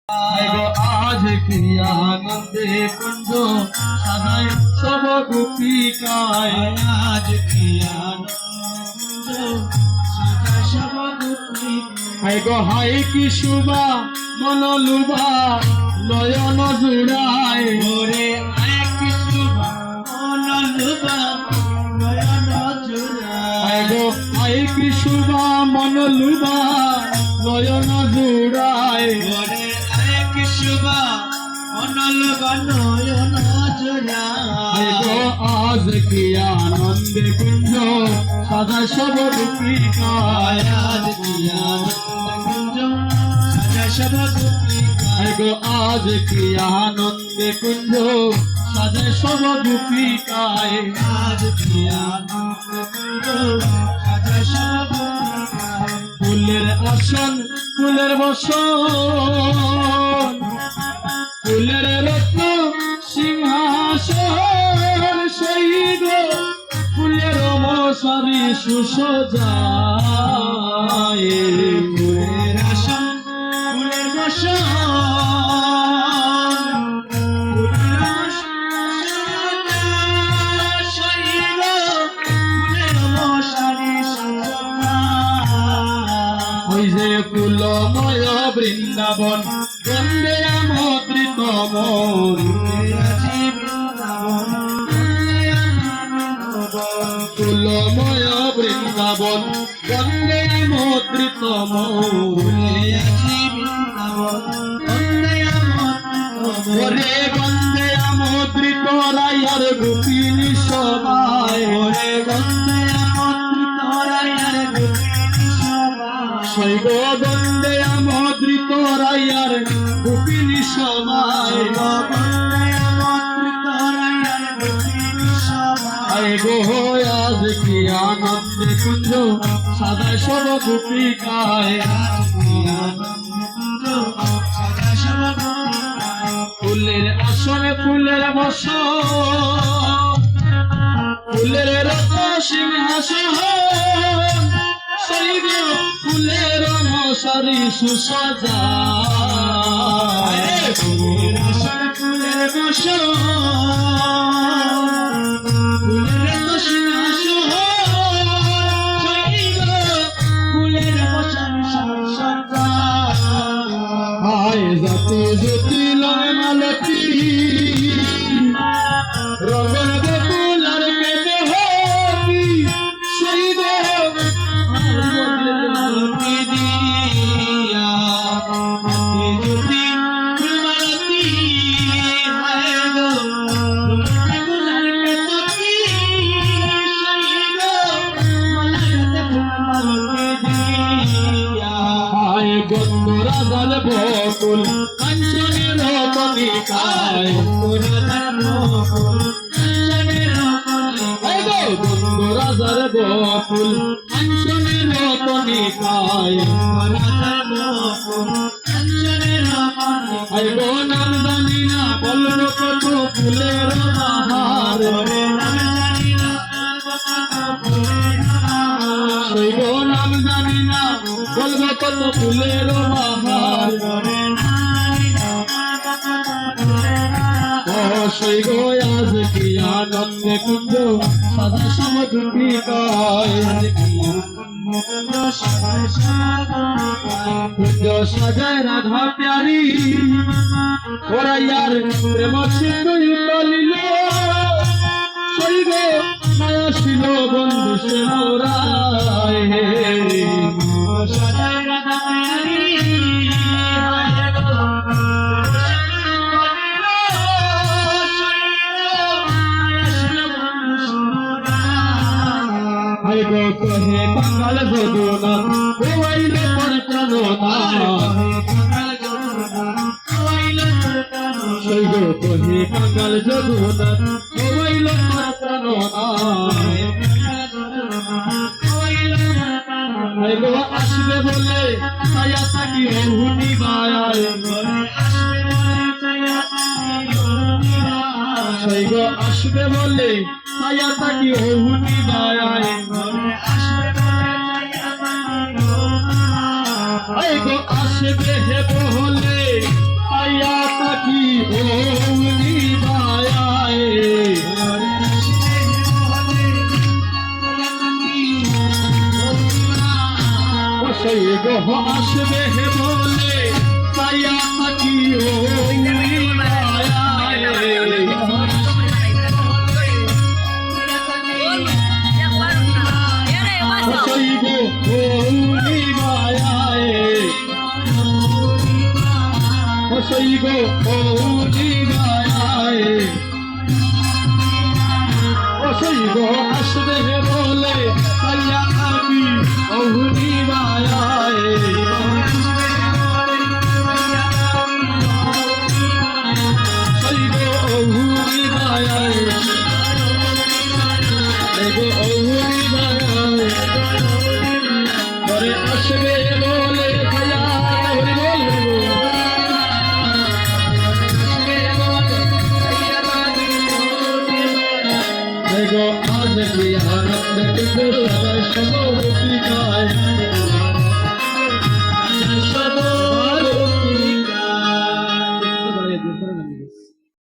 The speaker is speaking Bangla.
আজ কি আনন্দে কুঞ্জ সাজায় সব গোপিকায়, আজ কি আনন্দ সাজায় সব গোপিকায়। হাই কি শুভা মন লুভা নয়ন জুড়ায়, ওরে আয় কি শুভা মন লুভা নয়ন জুড়ায়। হাই কি শুভা মন লুভা নয়ন জুড়ায়, ওরে আয় কি শুভা মন লুভা নয়ন জুড়ায়। আজ কি আনন্দে কুঞ্জ সাজায় সব গোপিকায়, আজ কি আনন্দ কুঞ্জ সাজায় সব গোপিকায়। আজ কি আনন্দে কুঞ্জ সাজায় সব গোপিকায়। আজ কি আনন্দ কুঞ্জ সাজায় সব গোপিকায়। ফুলের আসন ফুলের বসন, ফুলের রত্ন সিংহাসন, সেই গো ফুলের মশারি সুসজায়। ফুলের আসন ফুলের বসন, ফুলের আসন শৈল ফুলের মশারি সাজায়। ওই যে ফুলময় বৃন্দাবন গন্ধে আমন্ত্রিত মন, আজি বৃন্দাবন ফুলময় বৃন্দাবন গন্ধে আমন্ত্রিত মন, আজি বৃন্দাবন ওরে গন্ধে আমন্ত্রিত রায়ার গোপিনী সবাই, ওরে গন্ধে আমন্ত্রিত রায়ার গোপিনী সবাই। শৈব গন্ধে আমন্ত্রিত রায়ার গোপিনী সবাই। গন্ধে আমন্ত্রিত রায়ার গোপিনী সবাই। গো আজ কি আনন্দে কুঞ্জ সাজায় সব গোপিকায়, আজ কি আনন্দ কুঞ্জ সাজায় সব গোপিকায়। ফুলের আসনে ফুলের বসন, ফুলের রত্ন সিংহাসন, সেই গো ফুলের মশারি সুসজায়। ফুলের আসন ফুলের বসন, ফুলের তো সিংহাসন, শৈল ফুলের বসন সজ্জায়। হায় জাতি জ্যোতি লয় মালতী রগন বকুল আর কেটে হতি, সেই গো মালতী দিয়া মালতী জ্যোতি মালতী হায় গো ফুলার কেতকি শৈল মালাতে মালতী দিয়া। হায় গন্ধ রাজাল বকুল কাঞ্চনের কণিকায়, হায় গো গন্ধ রাজার বকুল কাঞ্চনের কণিকায়। হায় গো নাম জানি না বলল কত ফুলের বাহার, সেই গো নাম জানি না বলব কত ফুলের বাহার। সেই গো আজ কি আনন্দে কুঞ্জ সাজা সব গোপিকায়, কুঞ্জ সাজায় রাধা প্যারি ওরাইয়ার প্রেম সিন্ধু বলিল, সেই গো মায়া ছিল বন্ধু সে মোরায়। হায় গো কহে বাঙাল যদুনা ওয়াইলে পরপ্রাণনা, সেই গো কহে বাঙাল যদুনা ওয়াইলে পরপ্রাণনা। হায় গো আসবে বলে ছায়া থাকি হুনি বায়ায়, সেই গো আসবে বলে ছায়া থাকি হুনি বায়ায়। গো আসবে হে বলে সই গো কৌনি মায়ায় ও সই গো আসবে বলে তাইয়া আমি কৌনি মায়ায় সই গো কৌনি মায়ায় গো কৌনি মায়ায় ঘরে আসবে বলে তাইয়া হরি বল দেখো আজ কি আনন্দ কিন্তু সবাই সমবর্তী